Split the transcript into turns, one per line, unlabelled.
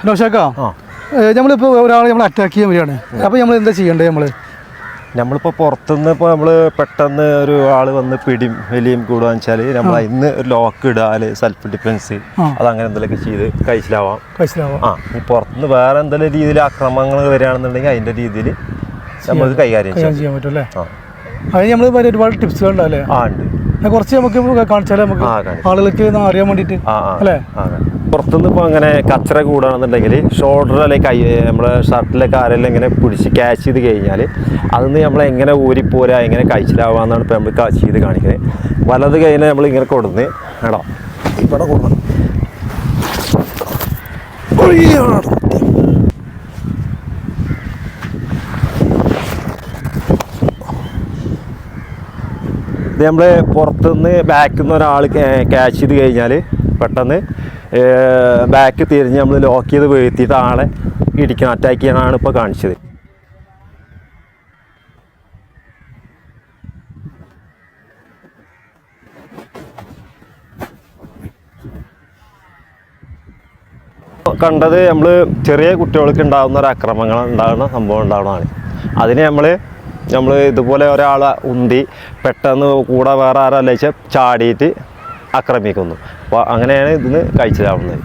നൗഷാക്കാ, നമ്മളിപ്പോൾ ഒരാളെ നമ്മൾ അറ്റാക്ക് ചെയ്യാൻ വരികയാണ്. അപ്പോൾ നമ്മൾ എന്താ ചെയ്യേണ്ടത്?
നമ്മളിപ്പോൾ പുറത്തുനിന്ന് ഇപ്പോൾ നമ്മൾ പെട്ടെന്ന് ഒരു ആൾ വന്ന് പിടിയും വലിയും കൂടുകയെന്ന് വെച്ചാൽ നമ്മൾ ഇന്ന് ഒരു ലോക്ക് ഇടുക, സെൽഫ് ഡിഫെൻസ് അതങ്ങനെ എന്തെങ്കിലുമൊക്കെ ചെയ്ത് കഴിച്ചിലാവാം. ഈ പുറത്തുനിന്ന് വേറെ എന്തെങ്കിലും രീതിയിൽ ആക്രമണങ്ങൾ വരികയാണെന്നുണ്ടെങ്കിൽ അതിൻ്റെ രീതിയിൽ നമുക്ക് കൈകാര്യം ചെയ്യാൻ പറ്റും അല്ലേ?
അതിന് നമ്മൾ ഒരുപാട് ടിപ്സുകൾ ഉണ്ടല്ലേ? ഉണ്ട്. കുറച്ച് നമുക്ക് കാണിച്ചാൽ നമുക്ക് ആളുകൾക്ക് അറിയാൻ വേണ്ടിയിട്ട് അല്ലേ?
പുറത്തുനിന്ന് ഇപ്പോൾ അങ്ങനെ കച്ചറ കൂടുകയാണെന്നുണ്ടെങ്കിൽ ഷോൾഡർ അല്ലെങ്കിൽ കൈ നമ്മുടെ ഷർട്ടിലൊക്കെ ആരെല്ലാം ഇങ്ങനെ പിടിച്ച് ക്യാച്ച് ചെയ്ത് കഴിഞ്ഞാൽ അതിന്ന് നമ്മളെങ്ങനെ ഊരിപ്പോരാ എങ്ങനെ കഴിച്ചിലാവാന്നാണ് ഇപ്പോൾ നമ്മൾ ചെയ്ത് കാണിക്കുന്നത്. വലത് കൈനെ നമ്മൾ ഇങ്ങനെ കൊടുന്ന് കേട്ടോ ഇവിടെ കൊടുക്കണം. ഇത് നമ്മൾ പുറത്തുനിന്ന് ബാക്കിൽ നിന്ന് ഒരാൾ ക്യാച്ച് ചെയ്ത് കഴിഞ്ഞാൽ പെട്ടെന്ന് ബാക്ക് തിരിഞ്ഞ് നമ്മൾ ലോക്ക് ചെയ്ത് വീഴ്ത്തിയിട്ട് ആളെ ഇടിക്കണം, അറ്റാക്ക് ചെയ്യാനാണ് ഇപ്പോൾ കാണിച്ചത്. കണ്ടത് നമ്മൾ ചെറിയ കുട്ടികൾക്ക് ഉണ്ടാകുന്ന ഒരു ആക്രമണങ്ങൾ ഉണ്ടാകുന്ന സംഭവം ഉണ്ടാകുന്നതാണ്. അതിന് നമ്മൾ ഇതുപോലെ ഒരാളെ ഉന്തി പെട്ടെന്ന് കൂടെ വേറെ ആരല്ല ചാടിയിട്ട് ആക്രമിക്കുന്നു. അപ്പോൾ അങ്ങനെയാണ് ഇതിന് കഴിച്ചിലാവുന്നത്.